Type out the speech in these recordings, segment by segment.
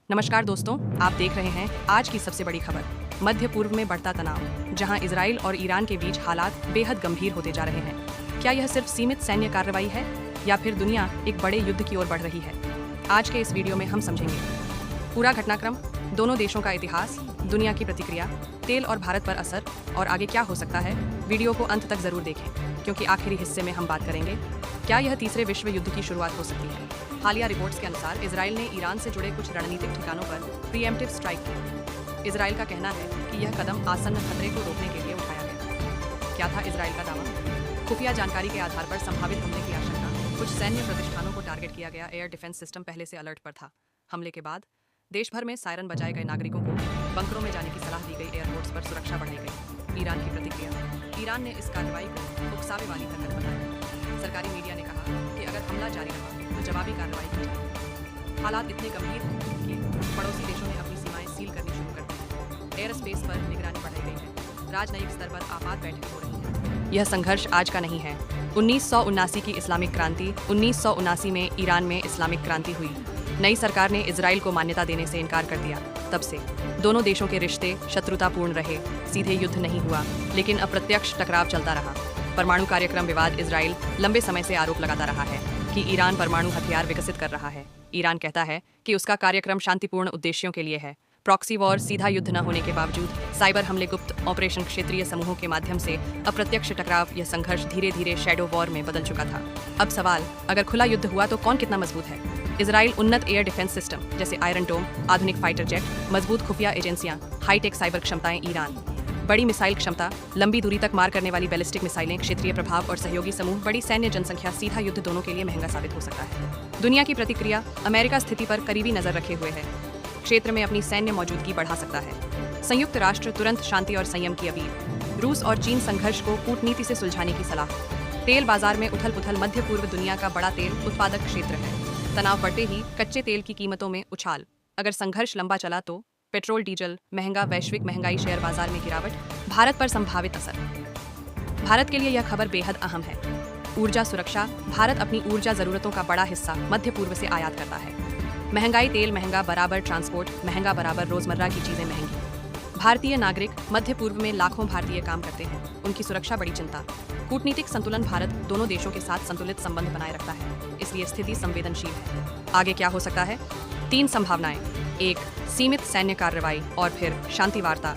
नमस्कार दोस्तों, आप देख रहे हैं आज की सबसे बड़ी खबर। मध्य पूर्व में बढ़ता तनाव, जहां इजराइल और ईरान के बीच हालात बेहद गंभीर होते जा रहे हैं। क्या यह सिर्फ सीमित सैन्य कार्रवाई है या फिर दुनिया एक बड़े युद्ध की ओर बढ़ रही है? आज के इस वीडियो में हम समझेंगे पूरा घटनाक्रम, दोनों देशों का इतिहास, दुनिया की प्रतिक्रिया, तेल और भारत पर असर और आगे क्या हो सकता है। वीडियो को अंत तक जरूर देखें, क्योंकि आखिरी हिस्से में हम बात करेंगे क्या यह तीसरे विश्व युद्ध की शुरुआत हो सकती है। हालिया रिपोर्ट्स के अनुसार इजराइल ने ईरान से जुड़े कुछ रणनीतिक ठिकानों पर प्रीएम्प्टिव स्ट्राइक की। इजराइल का कहना है कि यह कदम आसन्न खतरे को रोकने के लिए उठाया गया। क्या था इजराइल का दावा? खुफिया जानकारी के आधार पर संभावित हमले की आशंका। कुछ सैन्य प्रतिष्ठानों को टारगेट किया गया। एयर डिफेंस सिस्टम पहले से अलर्ट पर था। हमले के बाद देश भर में सायरन बजाए गए। नागरिकों को बंकरों में जाने की सलाह दी गई। एयरपोर्ट्स पर सुरक्षा बढ़ाई गई। ईरान की प्रतिक्रिया। ईरान ने इस कार्रवाई को उकसावे वाली हरकत बताया। सरकारी मीडिया ने कहा कि अगर हमला जारी रहा तो जवाबी कार्रवाई की जाएगी। हालात इतने गंभीर हैं कि पड़ोसी देशों ने अपनी सीमाएं सील करनी शुरू कर दी। एयर स्पेस पर निगरानी बढ़ाई गई है। राजनयिक स्तर पर आपात बैठकें हो रही हैं। यह संघर्ष आज का नहीं है। 1979 की इस्लामिक क्रांति, 1979 में ईरान में इस्लामिक क्रांति हुई। नई सरकार ने इजराइल को मान्यता देने से इनकार कर दिया। तब से दोनों देशों के रिश्ते शत्रुतापूर्ण रहे। सीधे युद्ध नहीं हुआ, लेकिन अप्रत्यक्ष टकराव चलता रहा। परमाणु कार्यक्रम विवाद। इजराइल लंबे समय से आरोप लगाता रहा है कि ईरान परमाणु हथियार विकसित कर रहा है। ईरान कहता है कि उसका कार्यक्रम शांतिपूर्ण उद्देश्यों के लिए है। प्रॉक्सी वॉर, सीधा युद्ध न होने के बावजूद साइबर हमले, गुप्त ऑपरेशन, क्षेत्रीय समूहों के माध्यम से अप्रत्यक्ष टकराव, यह संघर्ष धीरे धीरे शैडो वॉर में बदल चुका था। अब सवाल, अगर खुला युद्ध हुआ तो कौन कितना मजबूत है? इजराइल उन्नत एयर डिफेंस सिस्टम जैसे आयरन डोम, आधुनिक फाइटर जेट, मजबूत खुफिया एजेंसियां, हाईटेक साइबर क्षमताएं। ईरान बड़ी मिसाइल क्षमता, लंबी दूरी तक मार करने वाली बैलिस्टिक मिसाइलें, क्षेत्रीय प्रभाव और सहयोगी समूह। बड़ी सैन्य जनसंख्या। सीधा युद्ध दोनों के लिए महंगा साबित हो सकता है। दुनिया की प्रतिक्रिया। अमेरिका स्थिति पर करीबी नजर रखे हुए है। क्षेत्र में अपनी सैन्य मौजूदगी बढ़ा सकता है। संयुक्त राष्ट्र तुरंत शांति और संयम की अपील। रूस और चीन संघर्ष को कूटनीति से सुलझाने की सलाह। तेल बाजार में उथल पुथल। मध्य पूर्व दुनिया का बड़ा तेल उत्पादक क्षेत्र है। तनाव बढ़ते ही कच्चे तेल की कीमतों में उछाल। अगर संघर्ष लंबा चला तो पेट्रोल डीजल महंगा। वैश्विक महंगाई, शेयर बाजार में गिरावट। भारत पर संभावित असर। भारत के लिए यह खबर बेहद अहम है। ऊर्जा सुरक्षा। भारत अपनी ऊर्जा जरूरतों का बड़ा हिस्सा मध्य पूर्व से आयात करता है। महंगाई, तेल महंगा बराबर ट्रांसपोर्ट महंगा बराबर रोजमर्रा की चीजें महंगी। भारतीय नागरिक। मध्य पूर्व में लाखों भारतीय काम करते हैं, उनकी सुरक्षा बड़ी चिंता। कूटनीतिक संतुलन। भारत दोनों देशों के साथ संतुलित संबंध बनाए रखता है, इसलिए स्थिति संवेदनशील है। आगे क्या हो सकता है? 3 संभावनाएं। 1, सीमित सैन्य कार्रवाई और फिर शांति वार्ता।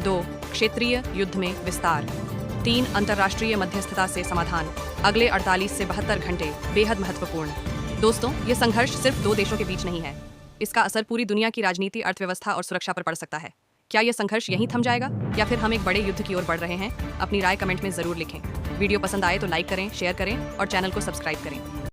2, क्षेत्रीय युद्ध में विस्तार। 3, अंतर्राष्ट्रीय मध्यस्थता से समाधान। अगले 48 से 72 घंटे बेहद महत्वपूर्ण। दोस्तों, ये संघर्ष सिर्फ 2 देशों के बीच नहीं है। इसका असर पूरी दुनिया की राजनीति, अर्थव्यवस्था और सुरक्षा पर पड़ सकता है। क्या यह संघर्ष यहीं थम जाएगा या फिर हम एक बड़े युद्ध की ओर बढ़ रहे हैं? अपनी राय कमेंट में जरूर लिखें। वीडियो पसंद आए तो लाइक करें, शेयर करें और चैनल को सब्सक्राइब करें।